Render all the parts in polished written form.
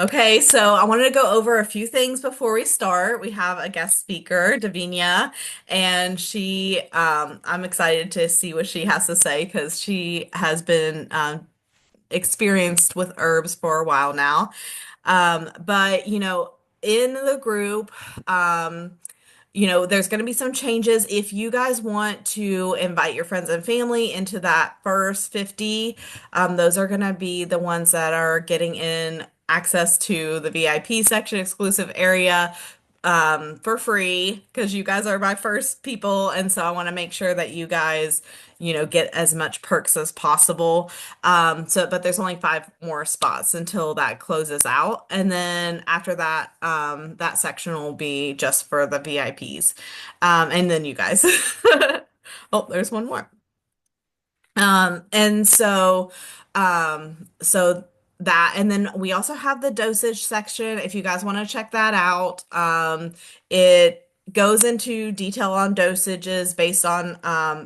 Okay, so I wanted to go over a few things before we start. We have a guest speaker, Davinia, and I'm excited to see what she has to say because she has been experienced with herbs for a while now. But, in the group, um, there's going to be some changes. If you guys want to invite your friends and family into that first 50, those are going to be the ones that are getting in access to the VIP section exclusive area for free because you guys are my first people. And so I want to make sure that you guys, get as much perks as possible. But there's only five more spots until that closes out. And then after that, that section will be just for the VIPs. And then you guys. Oh, there's one more. And so that, and then we also have the dosage section. If you guys want to check that out, it goes into detail on dosages based on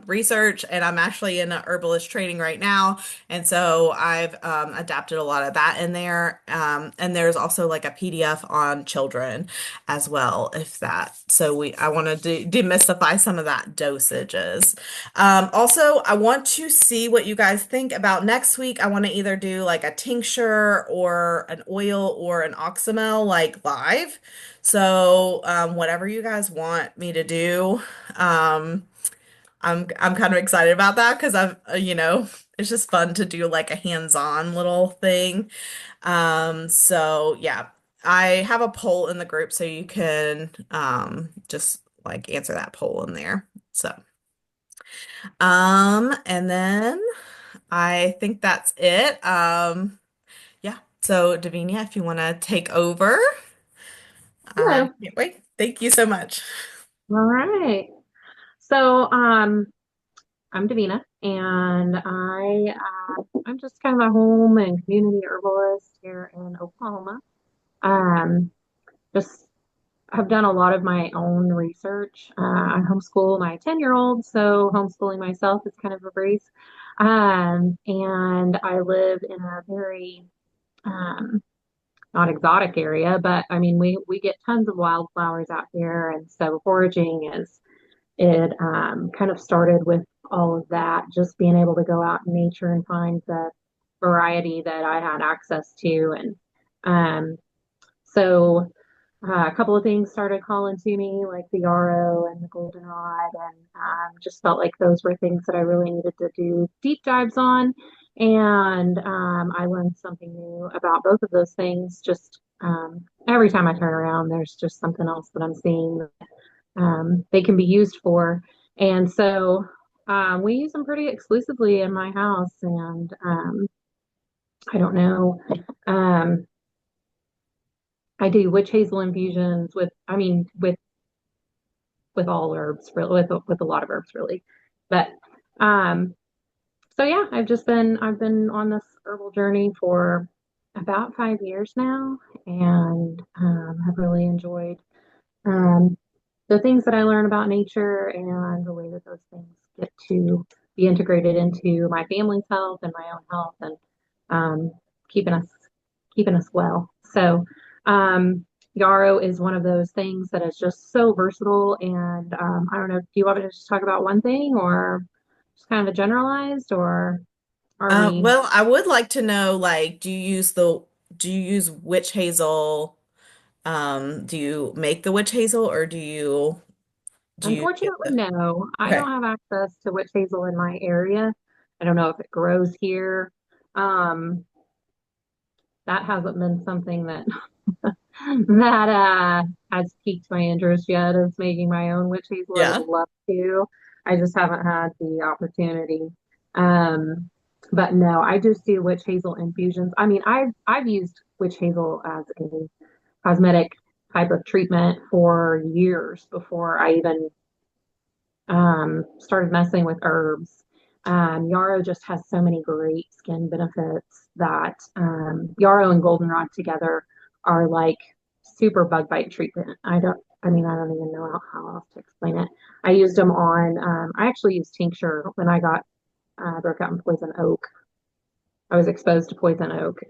research. And I'm actually in a herbalist training right now, and so I've adapted a lot of that in there. And there's also like a PDF on children as well, if that. So I want to demystify some of that dosages. Also, I want to see what you guys think about next week. I want to either do like a tincture or an oil or an oxymel like live. So, whatever you guys want me to do, um, I'm kind of excited about that because it's just fun to do like a hands-on little thing. So yeah, I have a poll in the group so you can just like answer that poll in there. And then I think that's it. Yeah. So Davinia, if you want to take over, I Hello. can't wait. Thank you so much. All right. So, I'm Davina, and I'm just kind of a home and community herbalist here in Oklahoma. Um, just have done a lot of my own research. I homeschool my 10-year-old, so homeschooling myself is kind of a breeze. And I live in a very um, not exotic area, but I mean we get tons of wildflowers out here, and so foraging is it kind of started with all of that, just being able to go out in nature and find the variety that I had access to. And um, so a couple of things started calling to me, like the yarrow and the goldenrod, and just felt like those were things that I really needed to do deep dives on. And I learned something new about both of those things. Just every time I turn around, there's just something else that I'm seeing they can be used for. And so we use them pretty exclusively in my house. And I don't know. Um, I do witch hazel infusions I mean, with all herbs, really, with a lot of herbs, really. But um, so yeah, I've been on this herbal journey for about 5 years now, and have really enjoyed um, the things that I learn about nature and the way that those things get to be integrated into my family's health and my own health and um, keeping us keeping us well. So yarrow is one of those things that is just so versatile. And I don't know, do you want me to just talk about one thing or just kind of a generalized or are we Well, I would like to know, like, do you use witch hazel? Do you make the witch hazel or do you get unfortunately, the no, I okay. don't have access to witch hazel in my area. I don't know if it grows here. Um, that hasn't been something that that has piqued my interest yet is making my own witch hazel. I would Yeah. love to. I just haven't had the opportunity. Um, but no, I just do witch hazel infusions. I mean, I've used witch hazel as a cosmetic type of treatment for years before I even started messing with herbs. Yarrow just has so many great skin benefits that yarrow and goldenrod together are like super bug bite treatment. I don't even know how else to explain it. I used them I actually used tincture when I got broke out in poison oak I was exposed to poison oak.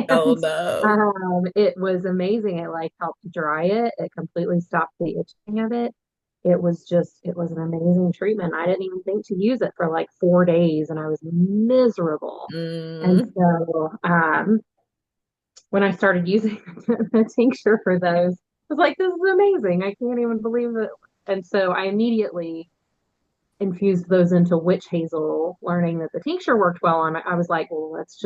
Oh And no. it was amazing. It like helped dry it. It completely stopped the itching of it. It was an amazing treatment. I didn't even think to use it for like 4 days and I was miserable. And Mm, so when I started using the tincture for those, I was like, this is amazing. I can't even believe it. And so I immediately infused those into witch hazel, learning that the tincture worked well. And I was like, well, let's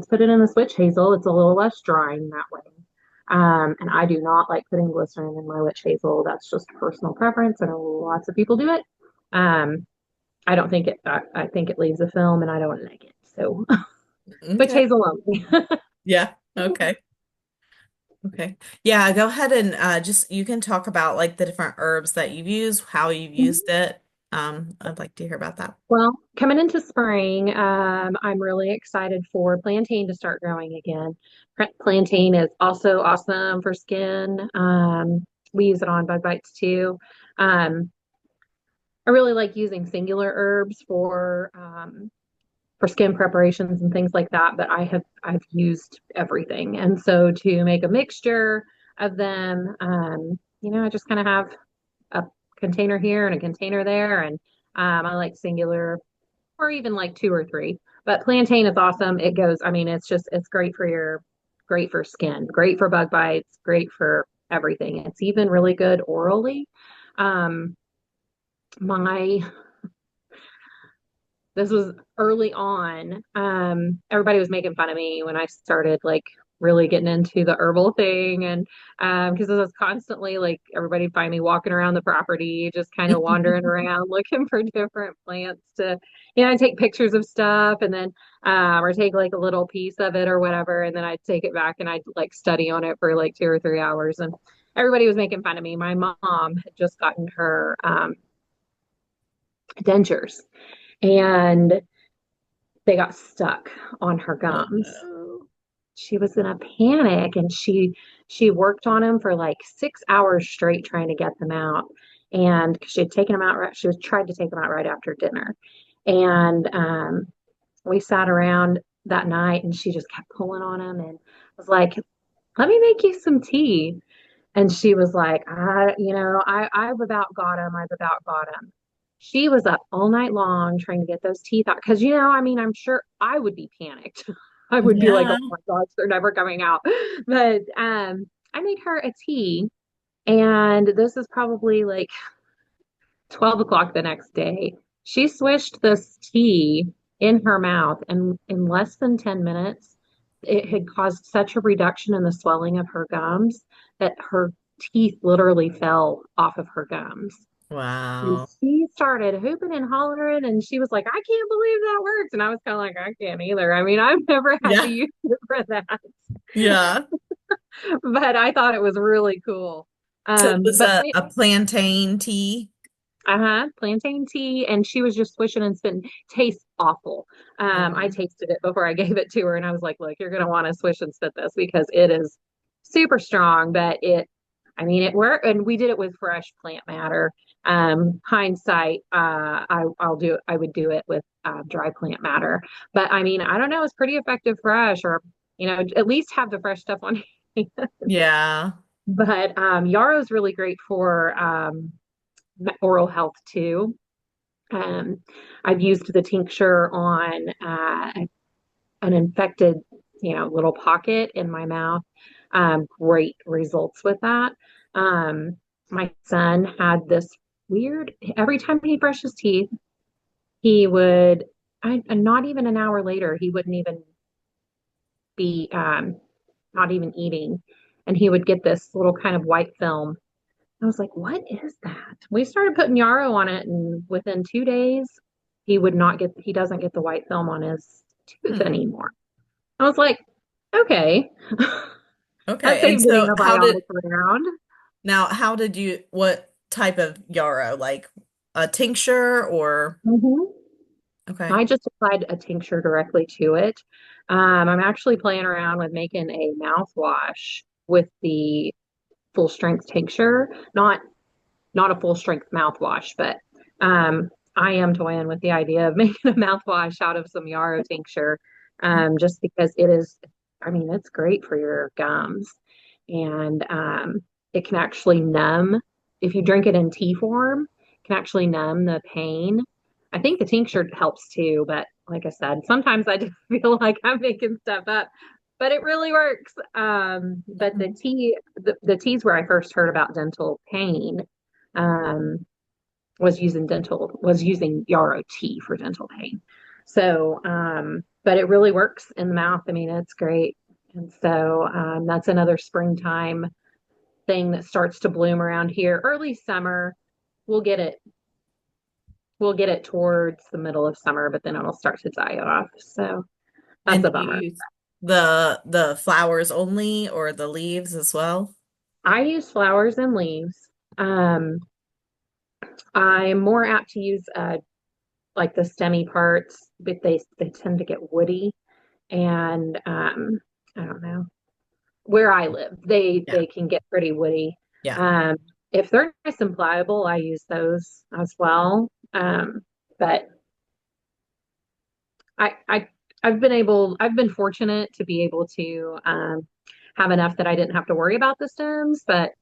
put it in this witch hazel. It's a little less drying that way. And I do not like putting glycerin in my witch hazel. That's just personal preference. I know lots of people do it. Um, I don't think it. I think it leaves a film, and I don't like it. So witch okay. hazel only. Yeah. Okay. Okay. Yeah, go ahead and just you can talk about like the different herbs that you've used, how you've used it. I'd like to hear about that. Well, coming into spring, I'm really excited for plantain to start growing again. Plantain is also awesome for skin. We use it on bug bites too. Um, I really like using singular herbs for skin preparations and things like that, but I've used everything. And so to make a mixture of them, I just kind of have a container here and a container there, and I like singular or even like two or three. But plantain is awesome. It goes, I mean, it's great for skin, great for bug bites, great for everything. It's even really good orally. Um, my This was early on. Everybody was making fun of me when I started like really getting into the herbal thing. And because I was constantly like everybody find me walking around the property, just kind of wandering around looking for different plants to, I take pictures of stuff and then or take like a little piece of it or whatever, and then I'd take it back and I'd like study on it for like 2 or 3 hours. And everybody was making fun of me. My mom had just gotten her dentures, and they got stuck on her Oh gums. no. She was in a panic, and she worked on them for like 6 hours straight trying to get them out. And she had taken them out right, she was tried to take them out right after dinner. And we sat around that night and she just kept pulling on them and was like, let me make you some tea. And she was like, I've about got him. I've about got him. She was up all night long trying to get those teeth out. Because, I mean, I'm sure I would be panicked. I would be like, Yeah. oh my gosh, they're never coming out. But I made her a tea. And this is probably like 12 o'clock the next day. She swished this tea in her mouth, and in less than 10 minutes, it had caused such a reduction in the swelling of her gums that her teeth literally fell off of her gums. And Wow. she started hooping and hollering, and she was like, I can't believe that works. And I was kind of like, I can't either. I mean, I've never had to Yeah. use it for that, Yeah. but I thought it was really cool. So it was But a plantain tea. uh-huh, plantain tea, and she was just swishing and spitting. Tastes awful. I Oh, tasted it before I gave it to her, and I was like, "Look, you're gonna want to swish and spit this because it is super strong." But I mean, it worked, and we did it with fresh plant matter. Hindsight, I would do it with dry plant matter, but I mean, I don't know, it's pretty effective fresh, or at least have the fresh stuff on. yeah. But yarrow is really great for oral health too. Um, I've used the tincture on an infected, little pocket in my mouth. Great results with that. Um, my son had this weird, every time he brushed his teeth, he would, not even an hour later, he wouldn't even be, not even eating. And he would get this little kind of white film. I was like, what is that? We started putting yarrow on it, and within 2 days, he doesn't get the white film on his tooth Hmm. anymore. I was like, okay, that Okay. And saved so antibiotics around. how did you, what type of yarrow? Like a tincture or, Hmm. okay. I just applied a tincture directly to it. I'm actually playing around with making a mouthwash with the full strength tincture, not a full strength mouthwash, but I am toying with the idea of making a mouthwash out of some yarrow tincture just because it is, I mean, it's great for your gums. And it can actually numb, if you drink it in tea form, it can actually numb the pain. I think the tincture helps too, but like I said, sometimes I just feel like I'm making stuff up, but it really works. But Mhm. the teas where I first heard about dental pain, um, was using yarrow tea for dental pain. So, but it really works in the mouth. I mean, it's great. And so that's another springtime thing that starts to bloom around here. Early summer, we'll get it. We'll get it towards the middle of summer, but then it'll start to die off. So that's And a do you bummer. use the flowers only or the leaves as well? I use flowers and leaves. Um, I'm more apt to use like the stemmy parts, but they tend to get woody. And I don't know where I live, Yeah. they can get pretty woody. Yeah. Um, if they're nice and pliable, I use those as well. But I I've been fortunate to be able to have enough that I didn't have to worry about the stems. But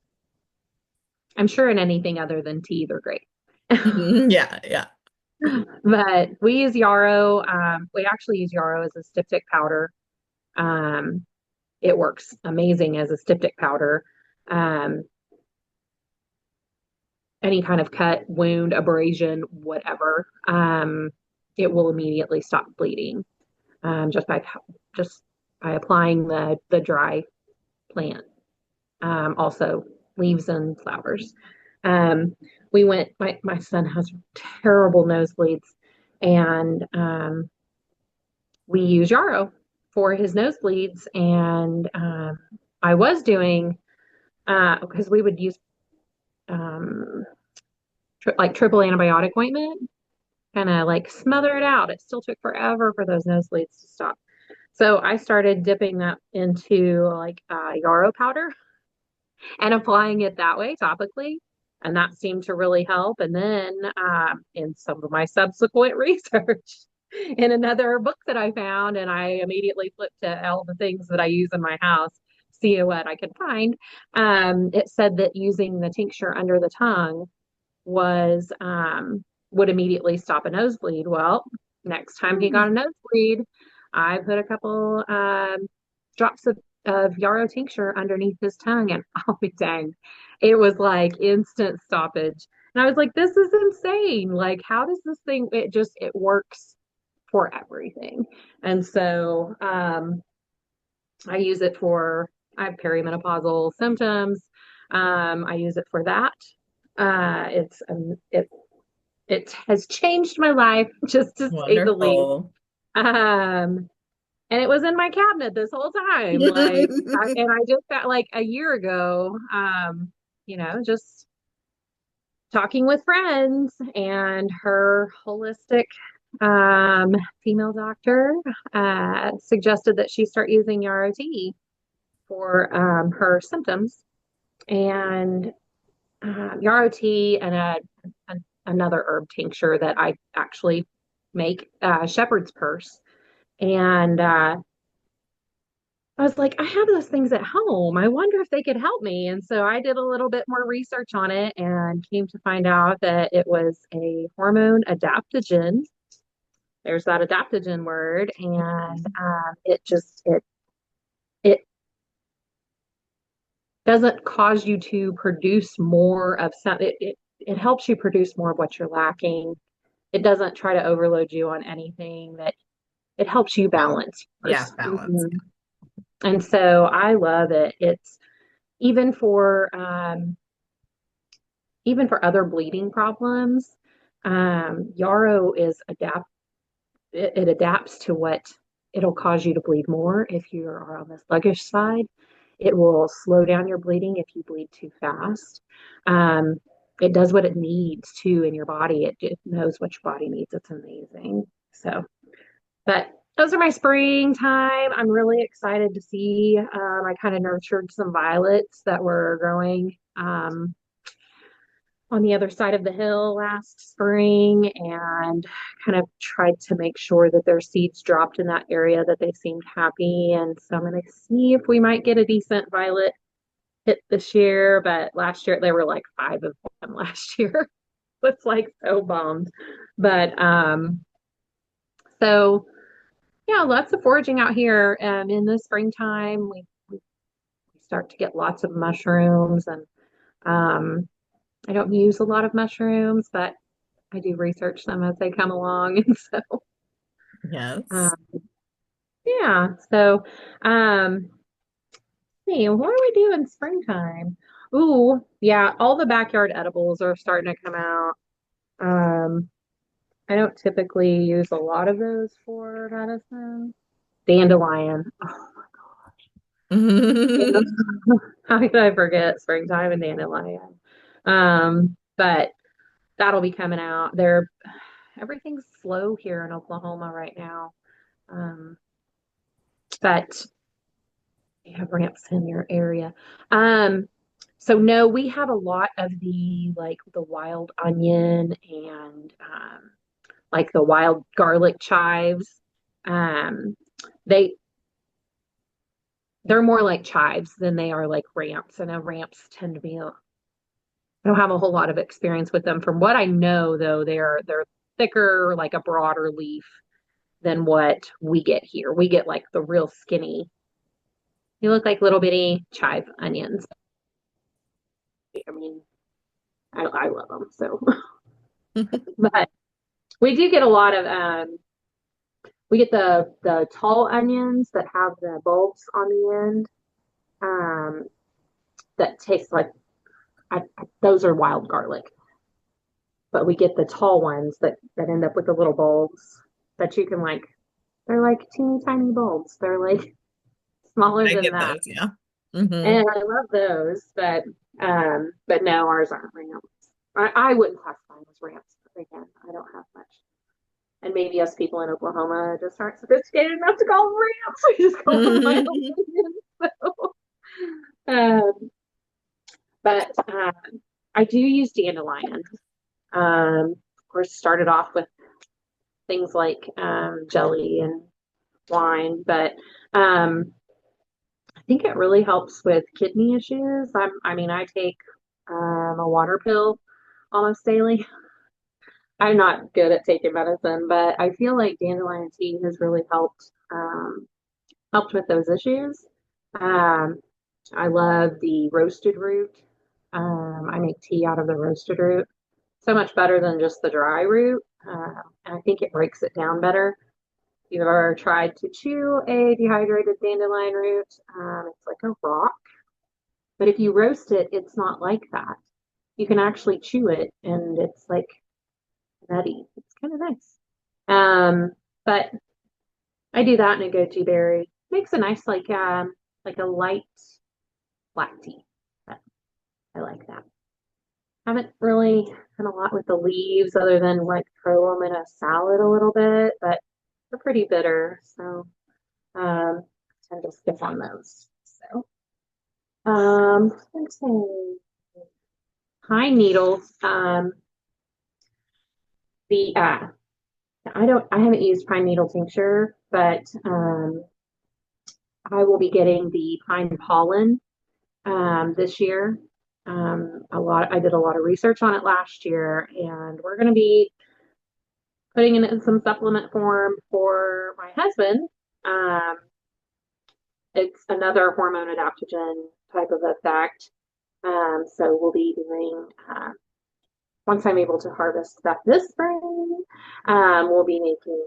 I'm sure in anything other than tea, they're great. Mhm. Yeah. Yeah. But we use yarrow. We actually use yarrow as a styptic powder. Um, it works amazing as a styptic powder. Um, any kind of cut, wound, abrasion, whatever, it will immediately stop bleeding just just by applying the dry plant. Also, leaves and flowers. Um, we went. My son has terrible nosebleeds, and we use yarrow for his nosebleeds. And I was doing because we would use um, like triple antibiotic ointment, kind of like smother it out. It still took forever for those nosebleeds to stop. So I started dipping that into like yarrow powder and applying it that way topically. And that seemed to really help. And then in some of my subsequent research, in another book that I found, and I immediately flipped to all the things that I use in my house, see what I could find. It said that using the tincture under the tongue was would immediately stop a nosebleed. Well, next time he got a Hmm. nosebleed, I put a couple drops of yarrow tincture underneath his tongue, and I'll be danged, it was like instant stoppage. And I was like, "This is insane! Like, how does this thing? It works for everything." And so I use it for I have perimenopausal symptoms. I use it for that. It has changed my life, just to say the least. Wonderful. Um, and it was in my cabinet this whole time. And I just got like a year ago, just talking with friends, and her holistic um, female doctor suggested that she start using yarrow tea for her symptoms. And yarrow tea and another herb tincture that I actually make, shepherd's purse. And I was like, I have those things at home. I wonder if they could help me. And so I did a little bit more research on it and came to find out that it was a hormone adaptogen. There's that adaptogen word, and it doesn't cause you to produce more of some. It helps you produce more of what you're lacking. It doesn't try to overload you on anything. That it helps you Balance. balance Yeah, yours. balance. Mhm. And so I love it. It's even for even for other bleeding problems. Yarrow is it adapts to what it'll cause you to bleed more if you are on the sluggish side. It will slow down your bleeding if you bleed too fast. Um, it does what it needs to in your body. It knows what your body needs. It's amazing. So, but those are my springtime. I'm really excited to see. I kind of nurtured some violets that were growing. on the other side of the hill last spring and kind of tried to make sure that their seeds dropped in that area, that they seemed happy. And so I'm going to see if we might get a decent violet hit this year. But last year there were like five of them last year. It's like so bummed. But so yeah, lots of foraging out here. In the springtime, we start to get lots of mushrooms, and um, I don't use a lot of mushrooms, but I do research them as they come along. And so, Yes. um, yeah. So, see, what do we do in springtime? Ooh, yeah, all the backyard edibles are starting to come out. Um, I don't typically use a lot of those for medicine. Dandelion. Oh, how could I forget springtime and dandelion? But that'll be coming out. Everything's slow here in Oklahoma right now. Um, but you have ramps in your area. Um, so no, we have a lot of the like the wild onion and like the wild garlic chives. Um, they they're more like chives than they are like ramps. I know ramps tend to be. I don't have a whole lot of experience with them. From what I know, though, they're thicker, like a broader leaf than what we get here. We get like the real skinny. They look like little bitty chive onions. I mean, I love them. So, but we do get a lot of we get the tall onions that have the bulbs on the end. Um, that taste like those are wild garlic, but we get the tall ones that end up with the little bulbs that you can like. They're like teeny tiny bulbs. They're like smaller I than get that, those, yeah. Hmm. and I love those. But no, ours aren't ramps. I wouldn't classify them as ramps. But again, I don't have much. And maybe us people in Oklahoma just aren't sophisticated enough to call them ramps. We just call them wild onions. So, but I do use dandelion. Of course, started off with things like jelly and wine, but um, I think it really helps with kidney issues. I mean, I take a water pill almost daily. I'm not good at taking medicine, but I feel like dandelion tea has really helped with those issues. Um, I love the roasted root. I make tea out of the roasted root. So much better than just the dry root. And I think it breaks it down better. If you've ever tried to chew a dehydrated dandelion root, it's like a rock. But if you roast it, it's not like that. You can actually chew it and it's like nutty. It's kind of nice. But I do that in a goji berry. Makes a nice like a light black tea. But I like that. Haven't really done a lot with the leaves other than like throw them in a salad a little bit, but they're pretty bitter, so I tend to skip on those. So let's see. Pine needles. The I haven't used pine needle tincture, but I will be getting the pine pollen this year. I did a lot of research on it last year, and we're going to be putting it in some supplement form for my husband. Um, it's another hormone adaptogen type of effect. So we'll be doing once I'm able to harvest that this spring, we'll be making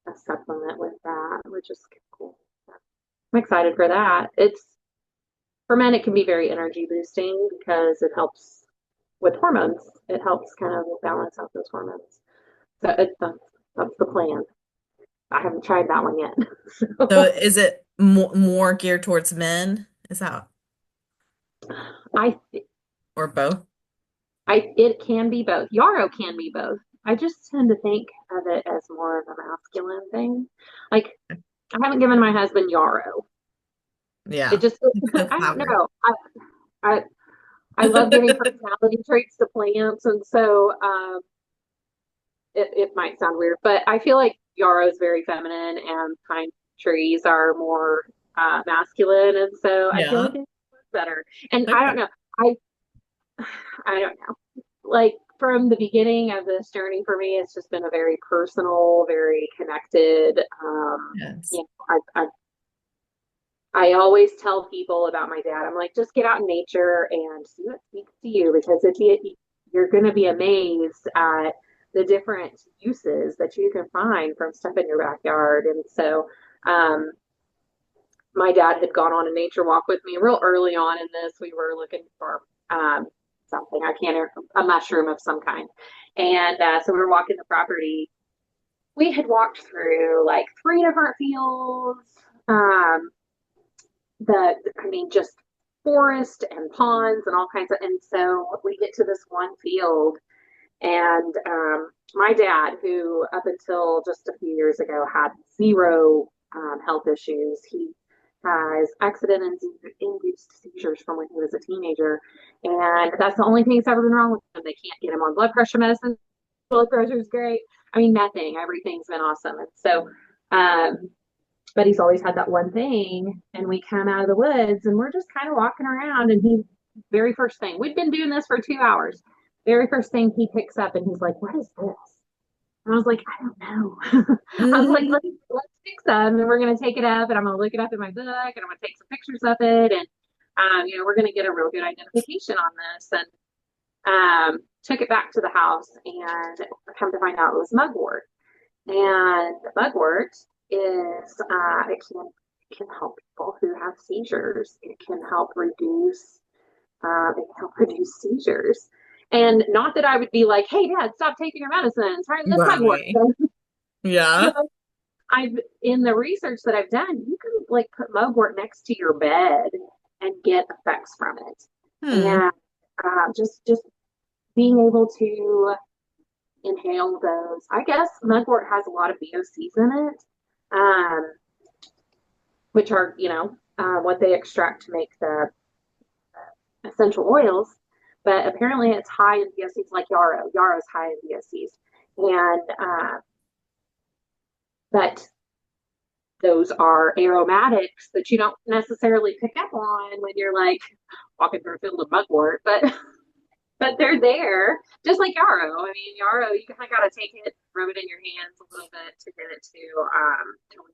a supplement with that, which is cool. I'm excited for that. It's for men, it can be very energy boosting because it helps with hormones. It helps kind of balance out those hormones. So that's the plan. I haven't tried that one yet. So So is it more geared towards men? Is that I or both? it can be both. Yarrow can be both. I just tend to think of it as more of a masculine thing. Like I haven't given my husband yarrow. It Yeah. just It's so I don't flowery. know. I I love giving personality traits to plants, and so it might sound weird, but I feel like yarrow is very feminine, and pine trees are more masculine, and so I feel like Yeah. it works better. And I Okay. don't know, I I don't know. Like from the beginning of this journey for me, it's just been a very personal, very connected. Yes. You know, I always tell people about my dad. I'm like, just get out in nature and see what speaks to you, because you're going to be amazed at the different uses that you can find from stuff in your backyard. And so, um, my dad had gone on a nature walk with me real early on in this. We were looking for something, I can't, a mushroom of some kind. And so we were walking the property. We had walked through like three different fields. Um, I mean, just forest and ponds and all kinds of. And so we get to this one field, and my dad, who up until just a few years ago had zero health issues, he has accident induced seizures from when he was a teenager. And that's the only thing that's ever been wrong with him. They can't get him on blood pressure medicine. Blood pressure is great. I mean, nothing. Everything's been awesome. And so, but he's always had that one thing. And we come out of the woods and we're just kind of walking around. And he, very first thing, we've been doing this for 2 hours. Very first thing he picks up and he's like, "What is this?" And I was like, "I don't know." I was like, let's pick some and we're going to take it up and I'm going to look it up in my book and I'm going to take some pictures of it. And, we're going to get a real good identification on this. And took it back to the house and come to find out it was mugwort. And mugwort is it can help people who have seizures. It can help reduce seizures. And not that I would be like, "Hey, Dad, stop taking your medicine. Try this mugwort." Right. But Yeah. I've in the research that I've done, you can like put mugwort next to your bed and get effects from it. Hmm. And just being able to inhale those. I guess mugwort has a lot of VOCs in it, which are, what they extract to make the essential oils. But apparently it's high in VOCs like yarrow. Yarrow is high in VOCs. And but those are aromatics that you don't necessarily pick up on when you're like walking through a field of mugwort, but they're there, just like yarrow. I mean, yarrow, you kind of got to take it, rub it in your hands a little bit to get it to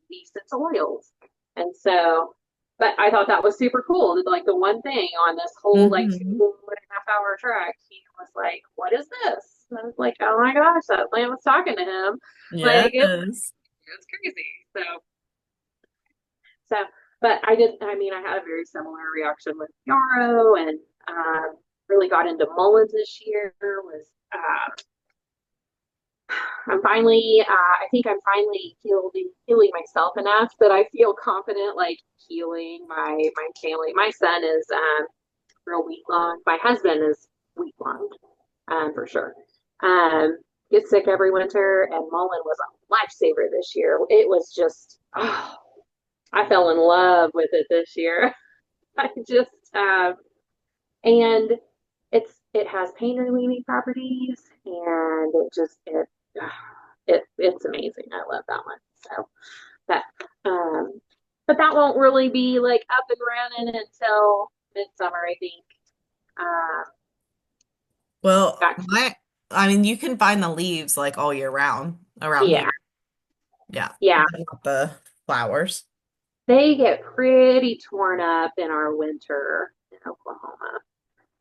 release its oils. And so, but I thought that was super cool. Like the one thing on this whole like two Hmm. and a half hour trek, he was like, "What is this?" And I was like, "Oh my gosh, that plant was talking to him." Like Yes. it's crazy. So, but I did. I mean, I had a very similar reaction with yarrow, and really got into mullins this year. Was I'm finally, I think I'm finally healing myself enough that I feel confident, like healing my family. My son is real wheat lung. My husband is wheat lung, for sure. Um, Gets sick every winter, and mullein was a lifesaver this year. It was just, oh, I fell in love with it this year. I just, and it has pain relieving properties, and it's amazing. I love that one. So that, um, but that won't really be like up and running until midsummer, I think. Um, Well, got I mean, you can find the leaves like all year round around here. Yeah, Yeah. yeah. Not the flowers. They get pretty torn up in our winter in Oklahoma.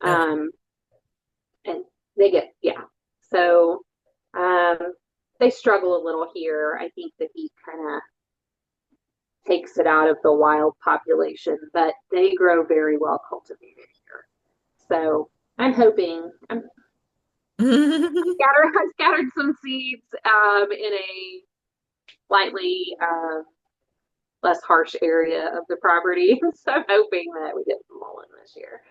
Okay. Um, and they get yeah. So um, they struggle a little here. I think the heat kind of takes it out of the wild population, but they grow very well cultivated here. So I'm hoping I scattered some seeds in a slightly less harsh area of the property. So I'm hoping that we get some mullein this year.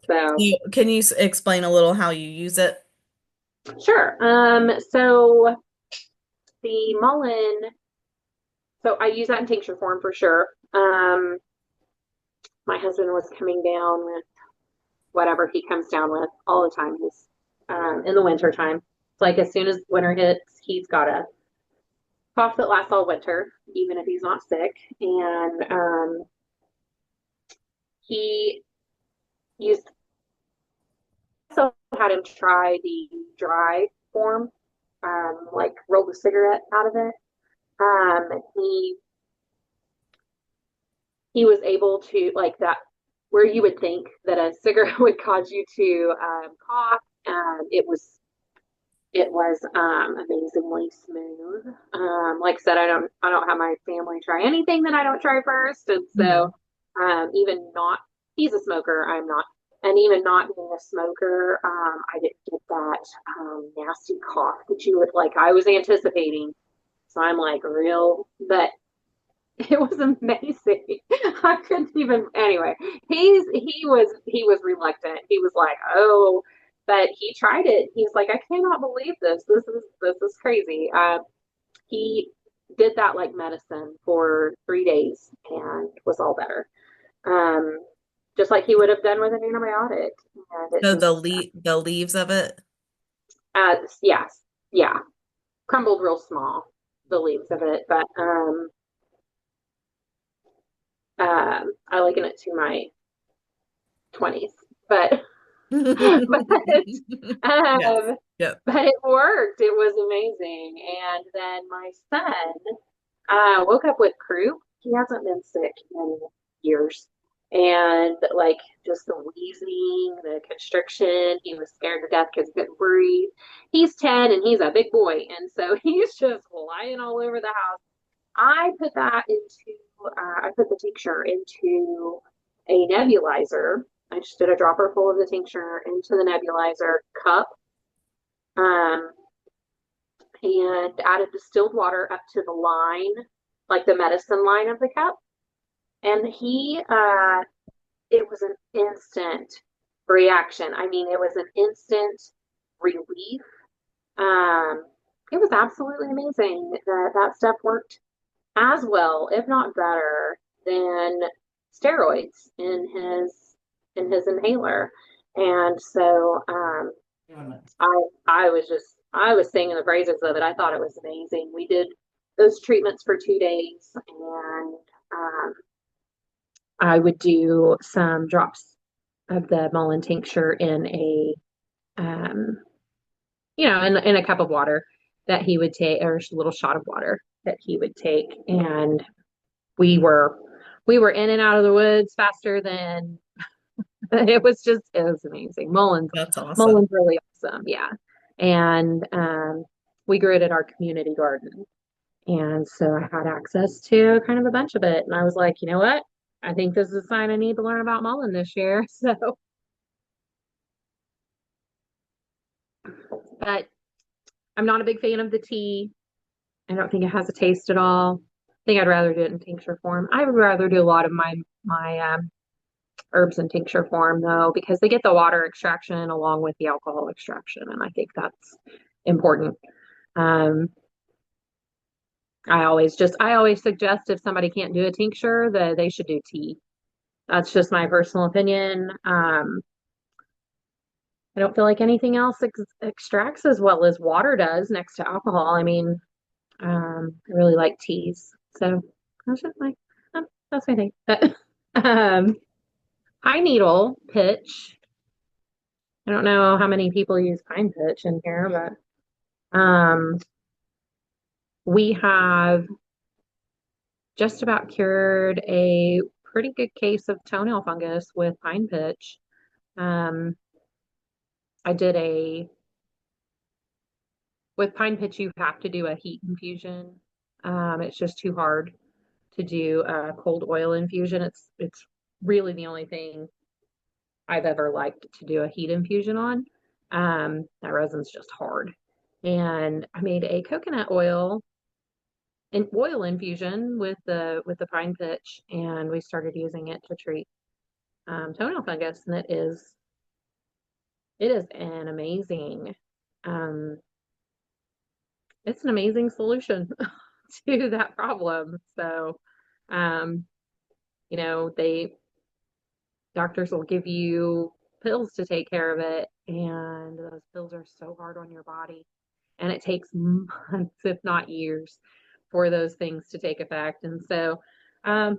So Can you explain a little how you use it? sure. So the mullein, so I use that in tincture form for sure. My husband was coming down with whatever he comes down with all the time. He's in the winter time. It's like as soon as winter hits, he's got a cough that lasts all winter, even if he's not sick. And he used also had him try the dry form, like roll the cigarette out of it. He was able to like that where you would think that a cigarette would cause you to cough. It was amazingly smooth. Like I said, I don't have my family try anything that I don't try first, and so Hmm. even not he's a smoker, I'm not, and even not being a smoker, I didn't get that nasty cough that you would like. I was anticipating, so I'm like real, but it was amazing. I couldn't even anyway. He was reluctant. He was like, "Oh," but he tried it. He was like, "I cannot believe this. This is crazy." He did that like medicine for 3 days and was all better. Um, just like he would have done with an antibiotic. And it So just, the leaves of it. yes, yeah, crumbled real small, the leaves of it. But I liken it to my 20s. But but Yes. um, Yep. but it worked. It was amazing. And then my son woke up with croup. He hasn't been sick in years. And like just the wheezing, the constriction, he was scared to death because he couldn't breathe. He's 10 and he's a big boy. And so he's just flying all over the house. I put the tincture into a nebulizer. I just did a dropper full of the tincture into the nebulizer cup, um, and added distilled water up to the line, like the medicine line of the cup. And it was an instant reaction. I mean, it was an instant relief. Um, it was absolutely amazing that stuff worked as well, if not better, than steroids in his inhaler. And so I was singing the praises of it. I thought it was amazing. We did those treatments for 2 days, and um, I would do some drops of the mullein tincture in um, in a cup of water that he would take, or a little shot of water that he would take, and we were we were in and out of the woods faster than it was amazing. That's awesome. Mullen's really awesome, yeah. And we grew it at our community garden. And so I had access to kind of a bunch of it. And I was like, you know what? I think this is a sign I need to learn about mullein this year. So, but I'm not a big fan of the tea. I don't think it has a taste at all. I think I'd rather do it in tincture form. I would rather do a lot of my herbs in tincture form though, because they get the water extraction along with the alcohol extraction, and I think that's important. Um, I always suggest if somebody can't do a tincture that they should do tea. That's just my personal opinion. I don't feel like anything else extracts as well as water does next to alcohol. I mean, I really like teas, so that's just that's my thing. But, um, pine needle pitch. I don't know how many people use pine pitch in here, but we have just about cured a pretty good case of toenail fungus with pine pitch. Um, I did a with pine pitch, you have to do a heat infusion. It's just too hard to do a cold oil infusion. It's really the only thing I've ever liked to do a heat infusion on. That resin's just hard. And I made a coconut oil infusion with the pine pitch, and we started using it to treat toenail fungus, and it is an amazing um, it's an amazing solution to that problem. So, um, they doctors will give you pills to take care of it. And those pills are so hard on your body. And it takes months, if not years, for those things to take effect. And so, um,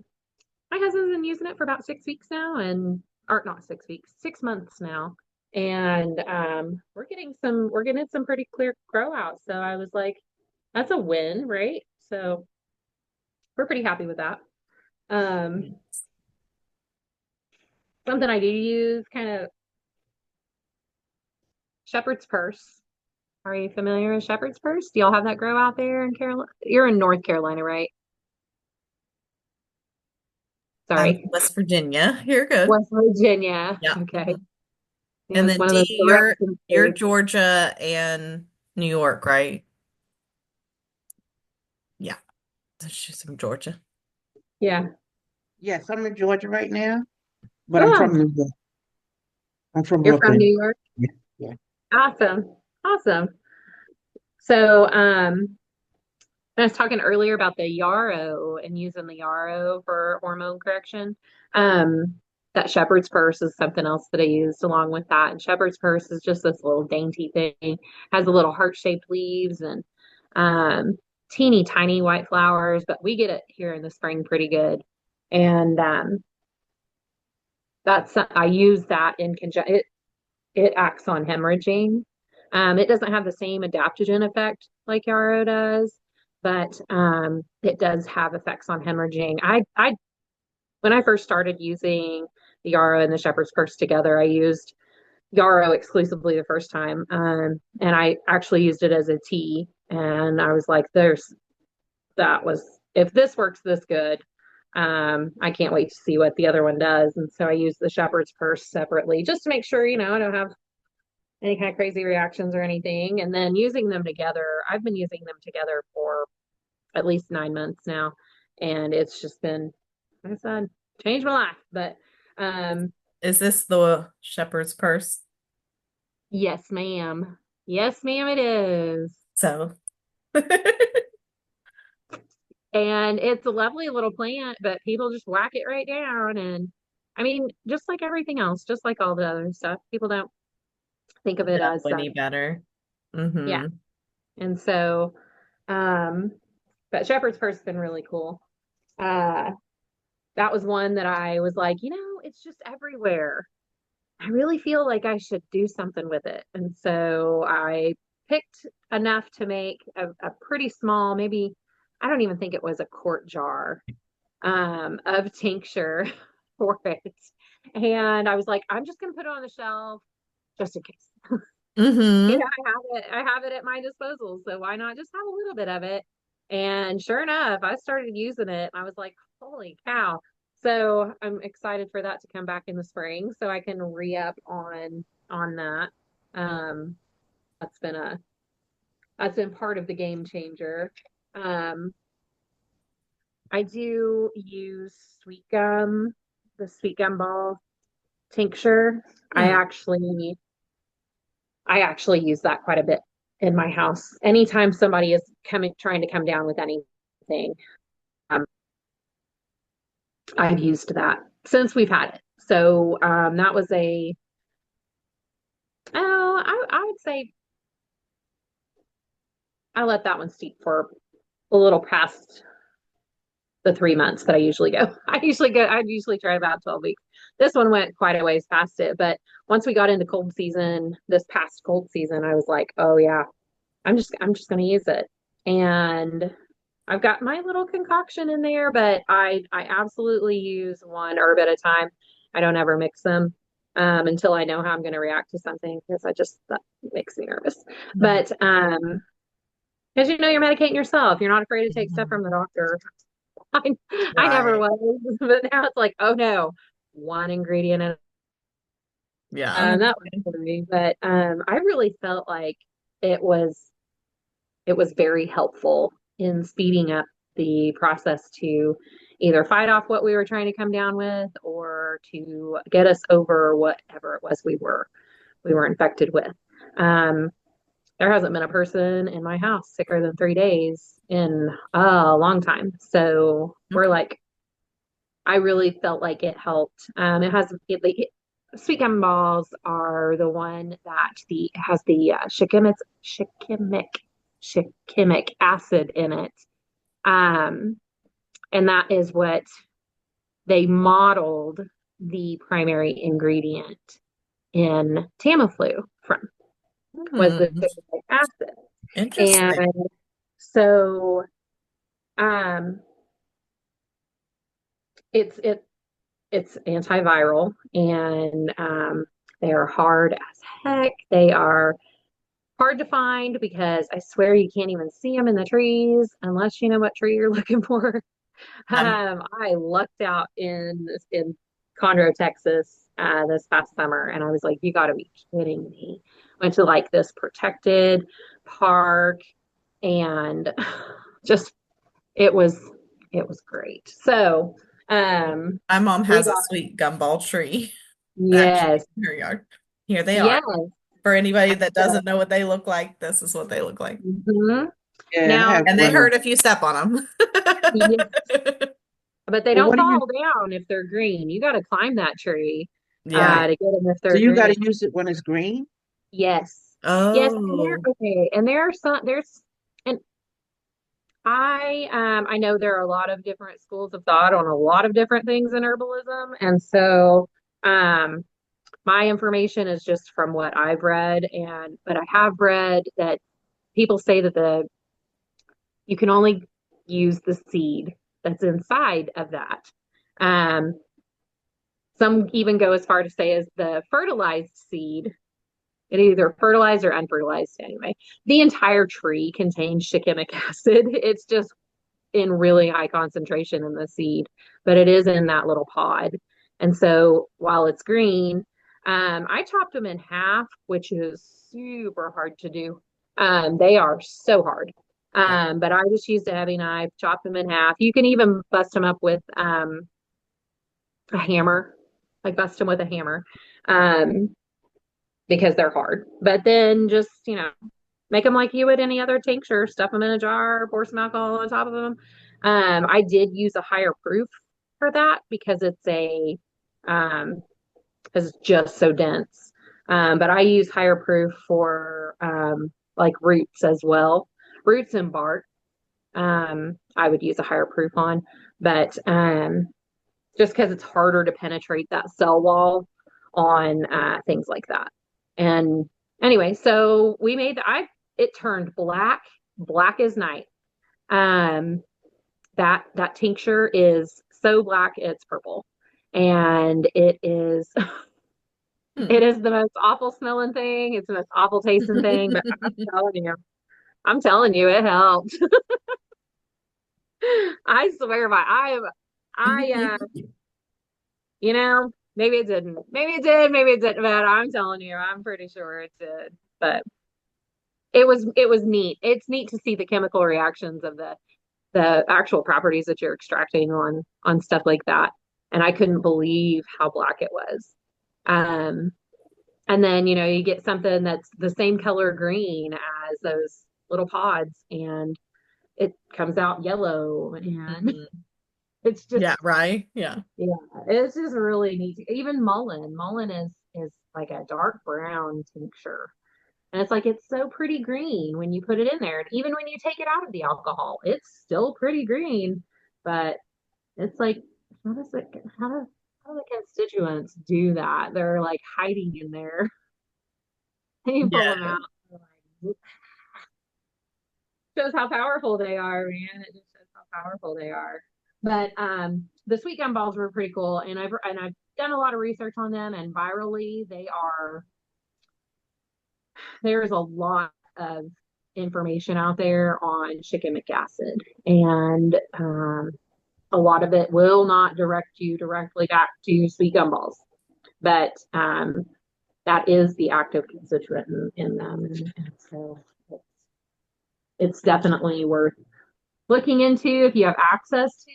my husband's been using it for about 6 weeks now, and or not 6 weeks, 6 months now. And we're getting some pretty clear grow out. So I was like, that's a win, right? So we're pretty happy with that. Um, Something I do use kind of shepherd's purse. Are you familiar with shepherd's purse? Do y'all have that grow out there in Carolina? You're in North Carolina, right? I'm in Sorry. West Virginia. You're good. West Virginia. Yeah. Okay. Mhm. It And was then one of those D, direction you're states. Georgia and New York, right? Yeah. She's from Georgia. Yeah. Yes, I'm in Georgia right now, but I'm from Oh, New York. I'm from you're from Brooklyn. New York? Yeah, yeah. Awesome. Awesome. So, I was talking earlier about the yarrow and using the yarrow for hormone correction. Um, that shepherd's purse is something else that I used along with that. And shepherd's purse is just this little dainty thing, has a little heart-shaped leaves and um, teeny tiny white flowers, but we get it here in the spring pretty good. And that's I use that in conjunction. It acts on hemorrhaging. It doesn't have the same adaptogen effect like yarrow does, but it does have effects on hemorrhaging. I when I first started using the yarrow and the shepherd's purse together, I used yarrow exclusively the first time, and I actually used it as a tea. And I was like, "There's that was if this works this good." I can't wait to see what the other one does. And so I use the shepherd's purse separately just to make sure, I don't have any kind of crazy reactions or anything. And then using them together, I've been using them together for at least 9 months now. And it's just been, like I said, changed my life. But um, Is this the shepherd's purse? yes, ma'am. Yes, ma'am, it is. So, And it's a lovely little plant, but people just whack it right down. And I mean, just like everything else, just like all the other stuff, people don't think of it no, as, any better. yeah. Mm-hmm. And so, um, but shepherd's purse has been really cool. Uh, that was one that I was like, it's just everywhere. I really feel like I should do something with it. And so I picked enough to make a pretty small, maybe, I don't even think it was a quart jar of tincture for it. And I was like, I'm just going to put it on the shelf just in case. Mm-hmm. I have it at my disposal. So why not just have a little bit of it? And sure enough, I started using it. And I was like, holy cow. So I'm excited for that to come back in the spring so I can re-up on that. Um, that's been a that's been part of the game changer. Um, I do use sweet gum, the sweet gum ball tincture. I Hmm. actually I actually use that quite a bit in my house. Anytime somebody is trying to come down with anything, um, I've used that since we've had it. So that was I would say I let that one steep for a little past the 3 months that I usually go. I'd usually try about 12 weeks. This one went quite a ways past it, but once we got into cold season, this past cold season, I was like, oh yeah, I'm just gonna use it. And I've got my little concoction in there, but I absolutely use one herb at a time. I don't ever mix them until I know how I'm going to react to something because that makes me nervous. But as you know, you're medicating yourself. You're not afraid to take stuff from the doctor. I, I never Right. was, but now it's like, oh no, one ingredient. And Yeah. that was scary. But I really felt like it was it was very helpful in speeding up the process to either fight off what we were trying to come down with or to get us over whatever it was we were infected with. Um, there hasn't been a person in my house sicker than 3 days in a long time. So we're Okay. like, I really felt like it helped. It has sweet gumballs are the one that the has the shikimic acid in it. Um, and that is what they modeled the primary ingredient in Tamiflu from, was the Hmm. shikimic acid. Interesting. And so um, it's it it's antiviral, and they are hard as heck. They are hard to find because I swear you can't even see them in the trees unless you know what tree you're looking for. I'm I lucked out in Conroe, Texas, this past summer, and I was like, "You got to be kidding me!" Went to like this protected park, and just it was it was great. So, um, My mom we has a got sweet gumball tree actually yes, in her yard. Here they are. yes. For anybody that So, doesn't know what they look like, this is what they look like. mhm. Yeah, I Now, have And they one of. hurt if you step on them. yes, but they Well, don't what do you? fall down if they're green. You got to climb that tree Yeah. to get them if So they're you got green. to use it when it's green. Yes. Yes, and there Oh. okay, and there are some there's and I know there are a lot of different schools of thought on a lot of different things in herbalism, and so um my information is just from what I've read, and but I have read that people say that the you can only use the seed that's inside of that. Um some even go as far to say as the fertilized seed. It either fertilized or unfertilized anyway. The entire tree contains shikimic acid. It's just in really high concentration in the seed, but it is in that little pod. And so while it's green, I chopped them in half, which is super hard to do. They are so hard. Yeah. But I just used a heavy knife, chopped them in half. You can even bust them up with a hammer, like bust them with a hammer. Um, because they're hard. But then just, make them like you would any other tincture, stuff them in a jar, pour some alcohol on top of them. I did use a higher proof for that because um, it's just so dense. But I use higher proof for like roots as well, roots and bark. I would use a higher proof on, but just because it's harder to penetrate that cell wall on things like that. And anyway, so we made I it turned black, black as night. Um, that tincture is so black it's purple, and it is Hmm. it is the most awful smelling thing. It's the most awful tasting thing, but I'm telling you, it helped. I swear by maybe it didn't. Maybe it did, maybe it didn't, but I'm telling you, I'm pretty sure it did. But it was neat. It's neat to see the chemical reactions of the actual properties that you're extracting on stuff like that. And I couldn't believe how black it was. Um, and then, you get something that's the same color green as those little pods, and it comes out yellow, and Mhm. it's just Yeah, right. Yeah. yeah, it's just really neat. Even mullein is like a dark brown tincture. And it's like it's so pretty green when you put it in there. And even when you take it out of the alcohol, it's still pretty green. But it's like, how does it how do the constituents do that? They're like hiding in there. And you pull them Yeah. out. Like, shows how powerful they are, man. It just shows how powerful they are. But the sweet gum balls were pretty cool, and I've done a lot of research on them, and virally there's a lot of information out there on shikimic acid, and a lot of it will not direct you directly back to sweet gum balls, but that is the active constituent in them, and so it's definitely worth looking into if you have access to.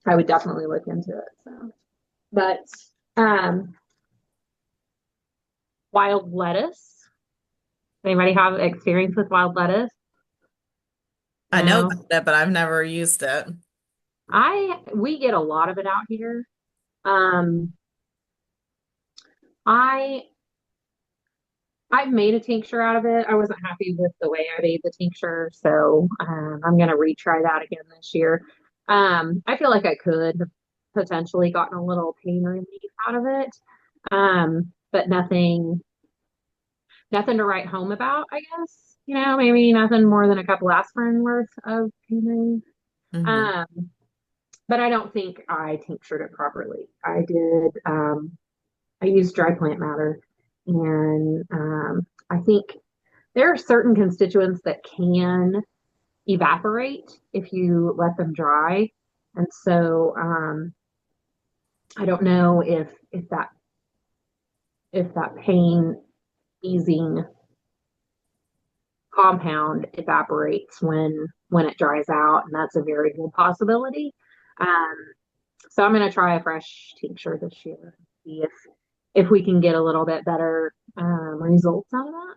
I would definitely look into it. So, but um, wild lettuce. Anybody have experience with wild lettuce? I know No. about it, but I've never used it. We get a lot of it out here. Um, I I've made a tincture out of it. I wasn't happy with the way I made the tincture, so I'm gonna retry that again this year. I feel like I could have potentially gotten a little pain relief out of it, but nothing to write home about, I guess. Maybe nothing more than a couple aspirin worth of pain relief. Hmm. Um, but I don't think I tinctured it properly. I did. I used dry plant matter, and I think there are certain constituents that can evaporate if you let them dry. And so I don't know if that pain easing compound evaporates when it dries out, and that's a very good possibility. Um, so I'm going to try a fresh tincture this year, see if we can get a little bit better results out of that.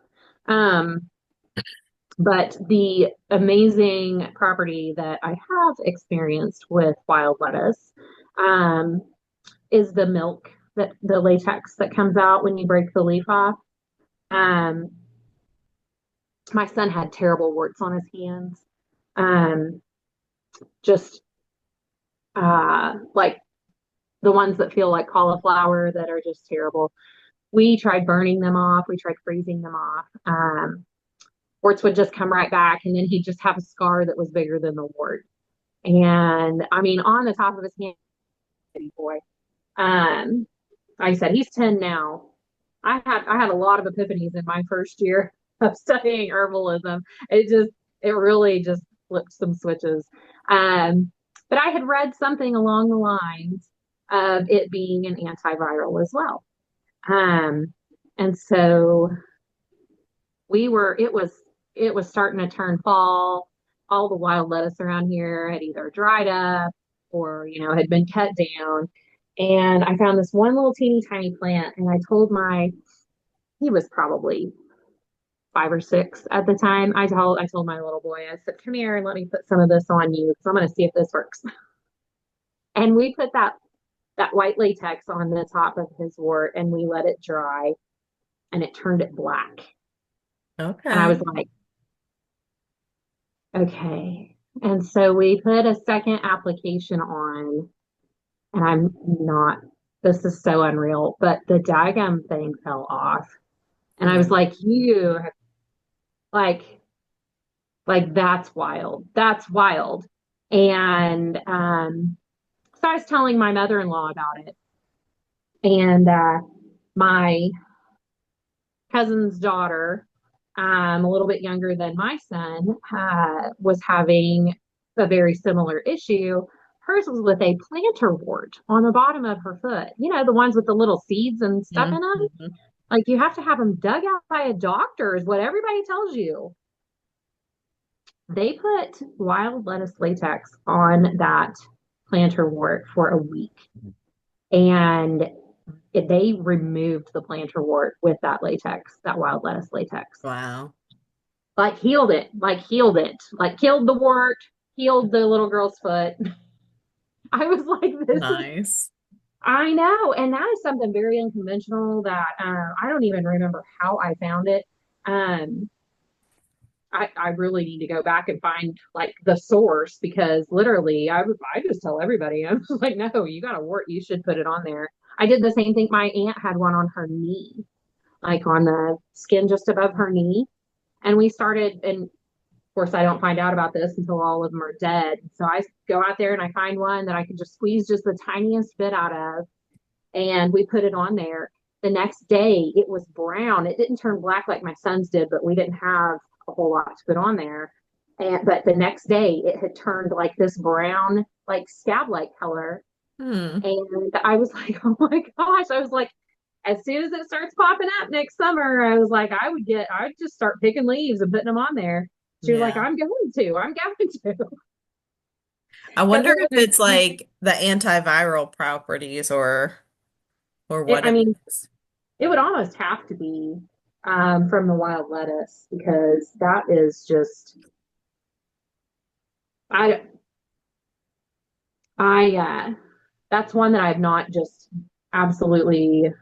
But the amazing property that I have experienced with wild lettuce um, is the milk, that the latex that comes out when you break the leaf off. Um, my son had terrible warts on his hands, um, just like the ones that feel like cauliflower that are just terrible. We tried burning them off. We tried freezing them off. Warts would just come right back, and then he'd just have a scar that was bigger than the wart. And I mean, on the top of his hand, boy. Um, like I said, he's 10 now. I had a lot of epiphanies in my first year of studying herbalism. It really just flipped some switches. Um, but I had read something along the lines of it being an antiviral as well. Um, and so it was starting to turn fall. All the wild lettuce around here had either dried up or, had been cut down. And I found this one little teeny tiny plant, and he was probably 5 or 6 at the time. I told my little boy, I said, come here and let me put some of this on you because I'm going to see if this works. And we put that white latex on the top of his wart, and we let it dry, and it turned it black. And I was Okay. like, okay. And so we put a second application on, and this is so unreal, but the diagam thing fell off. And I was No. like, like, that's wild. That's wild. And so I was telling my mother-in-law about it. And my cousin's daughter, a little bit younger than my son, was having a very similar issue. Hers was with a plantar wart on the bottom of her foot. The ones with the little seeds and stuff in them. Mhm. Like you have to have them dug out by a doctor, is what everybody tells you. They put wild lettuce latex on that plantar wart for a week, and they removed the plantar wart with that latex, that wild lettuce latex. Wow. Healed it, like killed the wart, healed the little girl's foot. I was like, Nice. I know. And that is something very unconventional that I don't even remember how I found it. Um, I really need to go back and find like the source because literally I just tell everybody, I'm just like, no, you got a wart, you should put it on there. I did the same thing. My aunt had one on her knee, like on the skin just above her knee. And we started, and of course, I don't find out about this until all of them are dead. So I go out there and I find one that I can just squeeze just the tiniest bit out of, and we put it on there. The next day, it was brown. It didn't turn black like my son's did, but we didn't have a whole lot to put on there. But the next day, it had turned like this brown, like scab-like color. Hmm. And I was like, oh my gosh! I was like, as soon as it starts popping up next summer, I was like, I'd just start picking leaves and putting them on there. She was like, Yeah. I'm going to. I Because wonder if it's like the antiviral properties or what I it mean, is. it would almost have to be from the wild lettuce because that is just I I that's one that I've not just absolutely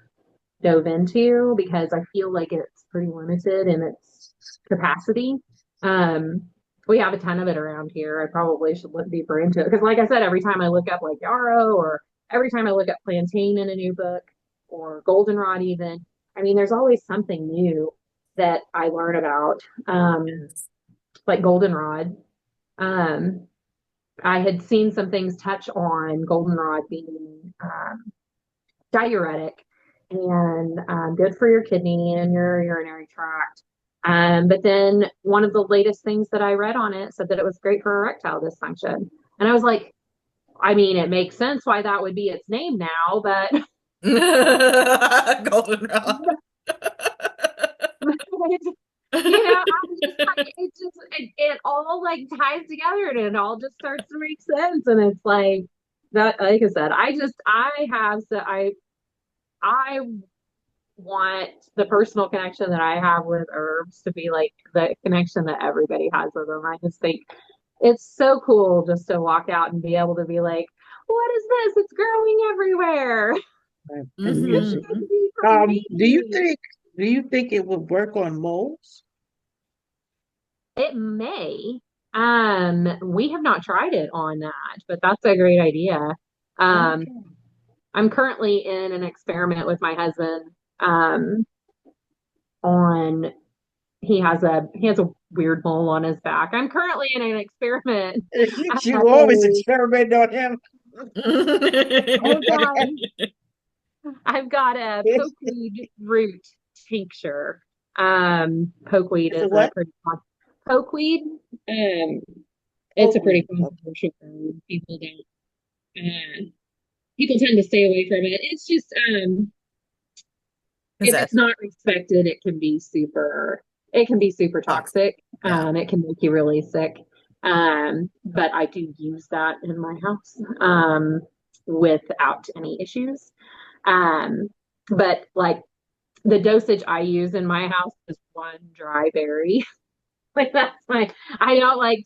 dove into because I feel like it's pretty limited in its capacity. Um, we have a ton of it around here. I probably should look deeper into it because, like I said, every time I look up like yarrow or every time I look up plantain in a new book or goldenrod, even, I mean, there's always something new that I learn about, Yes. like goldenrod. Um, I had seen some things touch on goldenrod being diuretic and good for your kidney and your urinary tract. But then one of the latest things that I read on it said that it was great for erectile dysfunction. And I was like, I mean, it makes sense why that would be its name now, but Goldenrod. I'm just like, it all like ties together and it all just starts to make sense. And it's like that, like I said, I want the personal connection that I have with herbs to be like the connection that everybody has with them. I just think it's so cool just to walk out and be able to be like, what is this? It's growing everywhere. Right. And This use it. should be for Do you me. think it would work on moles? It may. We have not tried it on that, but that's a great idea. Um, Okay. I'm currently in an experiment with my husband, on he has a weird mole on his back. I'm currently in an experiment. You always experiment on him. I've got I've got a pokeweed root tincture. Pokeweed It's a is a what? pretty common pokeweed. Um, it's a pretty Hopefully. controversial herb. People tend to stay away from it. It's just Is if that it's not respected, it can be super toxic? toxic. Yeah. It can make you really sick. But I do use that in my house without any issues. Um, but like the dosage I use in my house is one dry berry. Like that's my I don't make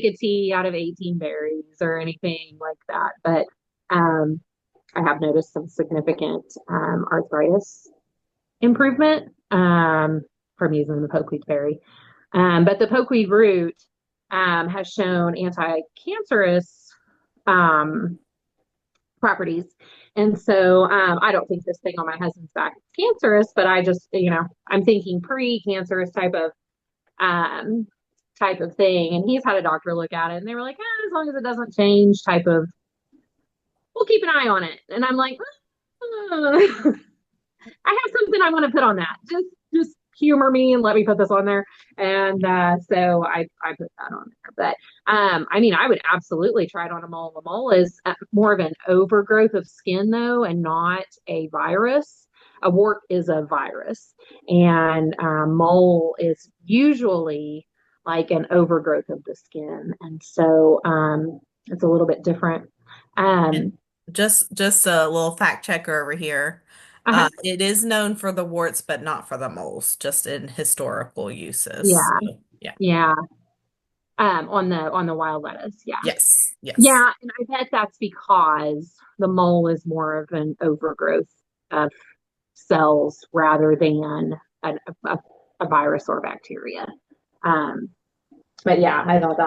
a tea out of 18 berries or anything like that. But um I have noticed some significant arthritis improvement from using the pokeweed berry. But the pokeweed root has shown anti-cancerous um, properties. And so I don't think this thing on my husband's back is cancerous, but I just, I'm thinking pre-cancerous um, type of thing. And he's had a doctor look at it and they were like, as long as it doesn't change type of, we'll keep an eye on it. And I'm like, I have something I want to put on that. Just humor me and let me put this on there. And so I put that on there. But I mean, I would absolutely try it on a mole. A mole is more of an overgrowth of skin, though, and not a virus. A wart is a virus, and mole is usually like an overgrowth of the skin, and so it's a little bit different. And Um, just a little fact checker over here. uh It is known for the warts, but not for the moles, just in historical uses. yeah, So, yeah. yeah. On the wild lettuce. Yeah. Yes. Yes. Yeah, and I bet that's because the mole is more of an overgrowth of cells rather than a, a, a virus or bacteria. Um, but yeah, I thought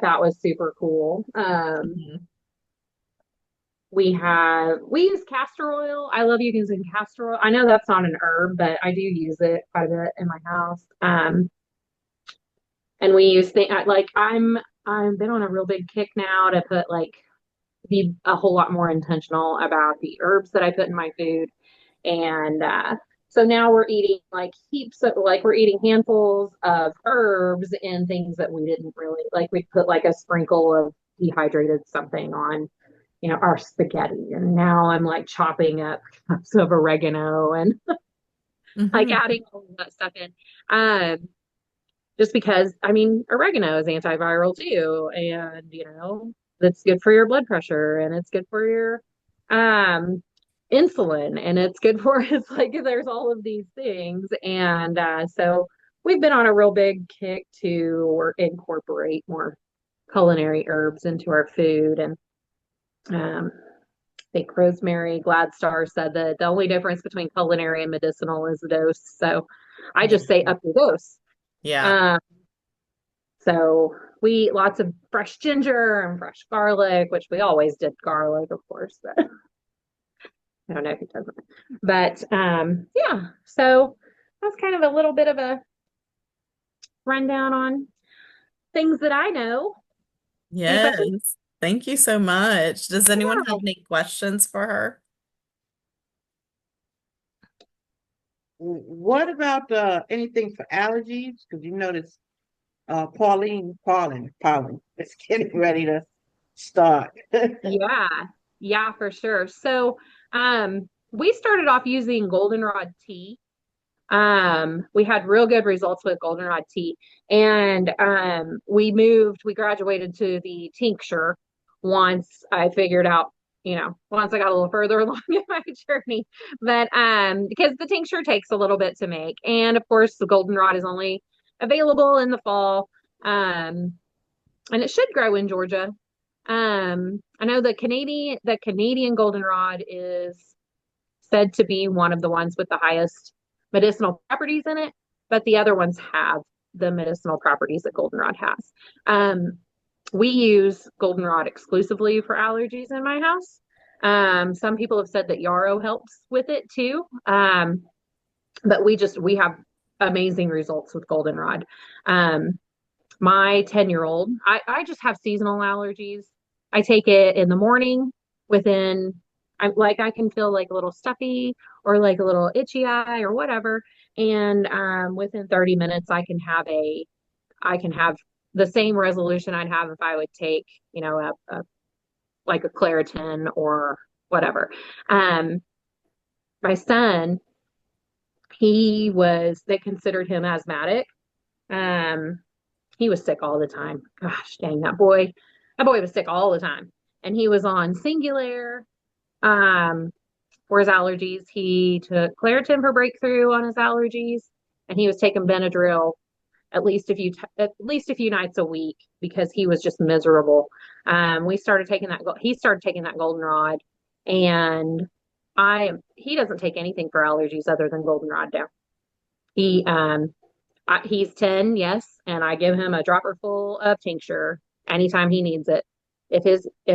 that was super cool. Mhm. We use castor oil. I love using castor oil. I know that's not an herb, but I do use it quite a bit in my house. And we use things like I've been on a real big kick now to put like be a whole lot more intentional about the herbs that I put in my food. And so now we're eating like heaps of like we're eating handfuls of herbs and things that we didn't really like. We put like a sprinkle of dehydrated something on, our spaghetti. And now I'm like chopping up cups of oregano and like Mhm. adding all of that stuff in. Just because I mean oregano is antiviral too, and that's good for your blood pressure and it's good for your um insulin and it's good for it's like there's all of these things and so we've been on a real big kick to incorporate more culinary herbs into our food and I think Rosemary Gladstar said that the only difference between culinary and medicinal is the dose. So I Yeah. just say up your dose. Yeah. Um, so we eat lots of fresh ginger and fresh garlic, which we always did garlic, of course, but I don't know who doesn't. But yeah, so that's kind of a little bit of a rundown on things that I know. Any questions? Yes. Thank you so much. Does anyone have Yeah. any questions for her? What about anything for allergies? Because you notice Pauline is getting ready to start. Yeah, yeah, for sure. So, we started off using goldenrod tea. We had real good results with goldenrod tea, and we graduated to the tincture once I figured out, once I got a little further along in my journey. But because the tincture takes a little bit to make, and of course, the goldenrod is only available in the fall. And it should grow in Georgia. I know the Canadian goldenrod is said to be one of the ones with the highest medicinal properties in it, but the other ones have the medicinal properties that goldenrod has. Um, we use goldenrod exclusively for allergies in my house. Some people have said that yarrow helps with it too. But we have amazing results with goldenrod. Um, my 10-year-old, I just have seasonal allergies. I take it in the morning within, I can feel like a little stuffy or like a little itchy eye or whatever. And within 30 minutes, I can have the same resolution I'd have if I would take, like a Claritin or whatever. Um, my son, they considered him asthmatic. Um, he was sick all the time. Gosh dang, that boy was sick all the time. And he was on Singular um, for his allergies. He took Claritin for breakthrough on his allergies, and he was taking Benadryl at least a few nights a week because he was just miserable. We started taking that. He started taking that goldenrod, and he doesn't take anything for allergies other than goldenrod now. He he's 10, yes, and I give him a dropper full of tincture anytime he needs it. If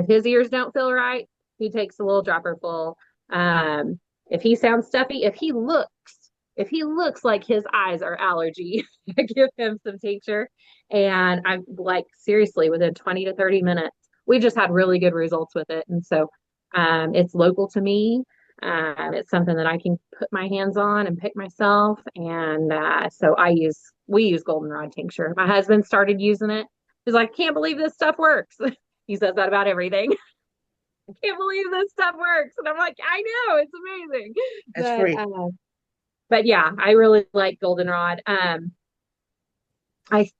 his ears don't feel right, he takes a little dropper full. If he sounds stuffy, if he looks like his eyes are allergy, I give him some tincture. And I'm like, seriously, within 20 to 30 minutes, we just had really good results with it. And so it's local to me. It's something that I can put my hands on and pick myself. And so we use goldenrod tincture. My husband started using it. He's like, can't believe this stuff works. He says that about everything. I can't believe this stuff works. And I'm like, I know, it's amazing. It's But free. yeah, I really like goldenrod. I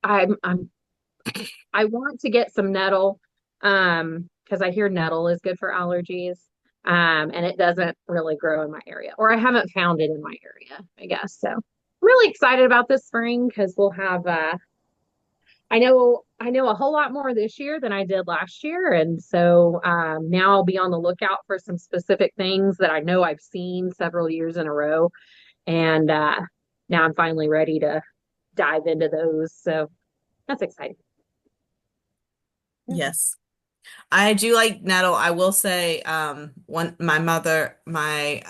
I'm I want to get some nettle because I hear nettle is good for allergies. And it doesn't really grow in my area, or I haven't found it in my area, I guess. So I'm really excited about this spring because we'll have I know a whole lot more this year than I did last year. And so now I'll be on the lookout for some specific things that I know I've seen several years in a row. And now I'm finally ready to dive into those. So that's exciting. Yeah. Yes. I do like nettle. I will say, my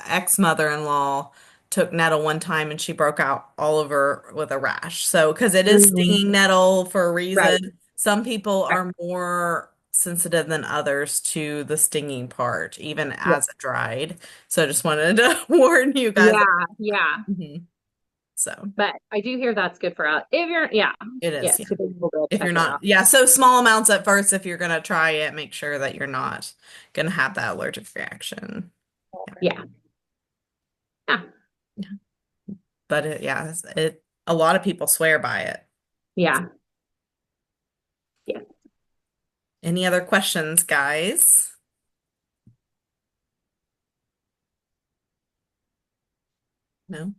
ex-mother-in-law took nettle one time and she broke out all over with a rash. So, because it is Mhm. stinging nettle for a Right. reason, some people Right. are more sensitive than others to the stinging part, even Yeah. as it dried. So, I just wanted to warn you guys. Yeah. Yeah. Mhm. So, But I do hear that's good for if you're, yeah, it is, yeah, yeah. so people go If check you're it not, out. yeah, so small amounts at first, if you're gonna try it, make sure that you're not gonna have that allergic reaction. Yeah. Yeah. Yeah. But yeah, a lot of people swear by it. Yeah. Yeah. Any other questions, guys? No?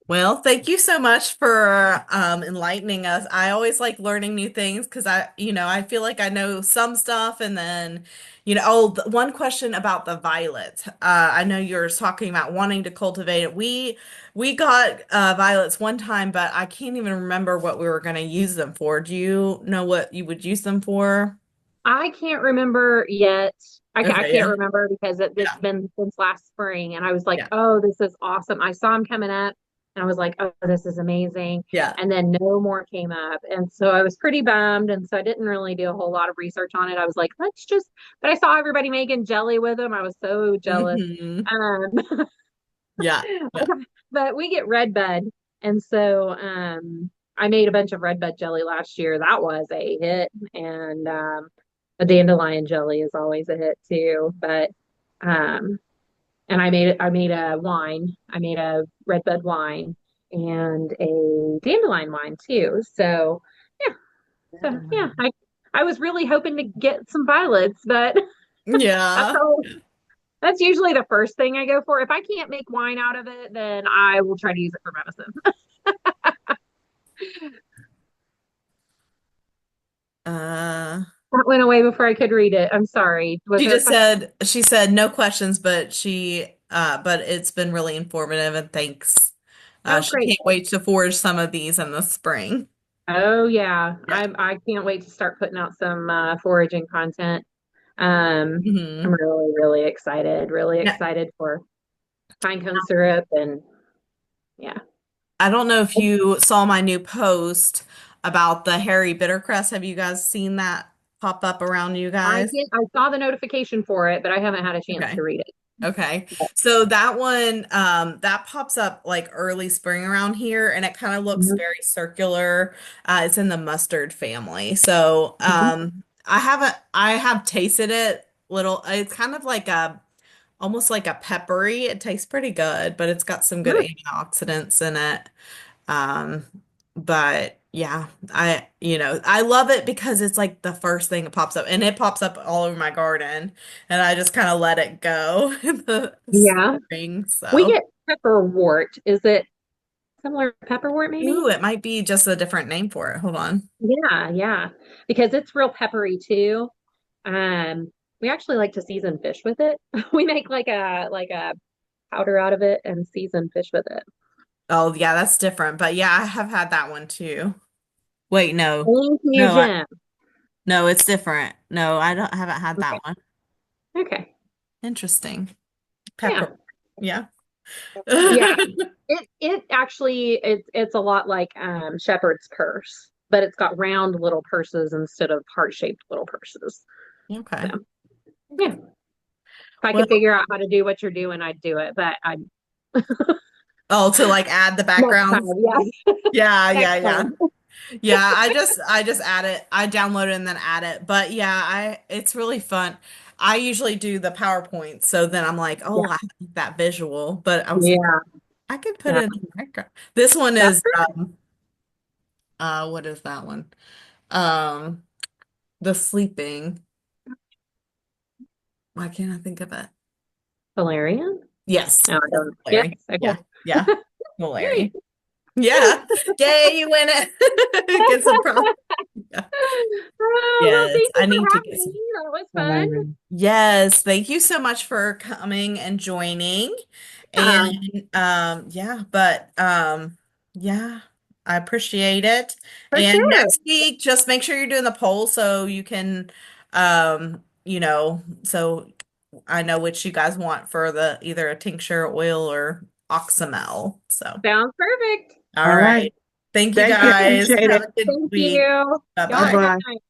Well, thank you so much for enlightening us. I always like learning new things because I feel like I know some stuff and then, one question about the violets. I know you're talking about wanting to cultivate it. We got violets one time, but I can't even remember what we were going to use them for. Do you know what you would use them for? I can't remember yet. I Okay, can't yeah. remember because it's Yeah. been since last spring, and I was like, Yeah. "Oh, this is awesome!" I saw him coming up, and I was like, "Oh, this is amazing!" Yeah. And then no more came up, and so I was pretty bummed, and so I didn't really do a whole lot of research on it. I was like, "Let's just," but I saw everybody making jelly with them. I was so jealous. Hmm. Um, Yeah. Yeah. but we get red bud, and so I made a bunch of red bud jelly last year. That was a hit, and a dandelion jelly is always a hit too. But um, and I made a wine. I made a red bud wine and a dandelion wine too. So yeah, Yeah. I was really hoping to get some violets, but that's Yeah. all. That's usually the first thing I go for. If I can't make wine out of it, then I will try to use it for medicine. Uh, That went away before I could read it. I'm sorry. Was she there a just question? said she said no questions, but it's been really informative and thanks. Oh, She great. can't wait to forge some of these in the spring. Oh, yeah. Yeah. I can't wait to start putting out some foraging content. I'm Hmm. really Yeah. excited for pinecone syrup and yeah. I don't know if you saw my new post about the hairy bittercress. Have you guys seen that pop up around you guys? I saw the notification for it, but I haven't had a chance to Okay. read it. Okay. So that one, that pops up like early spring around here and it kind of looks Mhm. very circular. It's in the mustard family. So, Mhm. I have tasted it little, it's kind of like almost like a peppery. It tastes pretty good, but it's got some good Mm. antioxidants in it. Um, but yeah, I love it because it's like the first thing that pops up and it pops up all over my garden and I just kind of let it go in the Yeah. spring. We So, get pepperwort. Is it similar to pepperwort maybe? ooh, it might be just a different name for it. Hold on. Yeah, yeah. Because it's real peppery too. Um, we actually like to season fish with it. We make like a powder out of it and season fish with it. Oh, yeah, that's different. But yeah, I have had that one too. Wait, no. Thank you, No, Jim. no, it's different. No, haven't had that Okay. one. Okay. Interesting. Yeah. Pepper. Yeah. Yeah. It actually it's a lot like shepherd's purse, but it's got round little purses instead of heart-shaped little purses. Okay. So yeah. If I Well, could figure out how to do what you're doing, I'd do it. But I oh, to like add the next time, background. yes. Yeah, Next yeah, yeah. time. Yeah, I just add it. I download it and then add it. But yeah, I it's really fun. I usually do the PowerPoint, so then I'm like, Yeah. oh, I like that visual. But I was like, Yeah. I could put Yeah. it in the background. This one That's is what is that one? Um, the sleeping. Why can't I think of it? Valerian. Yes, No, I it's don't. Yes. Larry. Okay. Yeah, yeah, Yay. Larry. Yeah. Yay, you win it. Get some props. Yeah. Oh, well, Yes, thank you I for need to get having some. me. That was fun. Yes, thank you so much for coming and joining. Yeah, And yeah, I appreciate it. for And sure. next week, just make sure you're doing the poll so you can so I know which you guys want for the either a tincture, oil, or oxymel. So, Sounds perfect. all All right. right. Thank you Thank you. guys. Appreciate Have it. a good Thank week. you. Y'all Bye have a Bye-bye. good bye. night.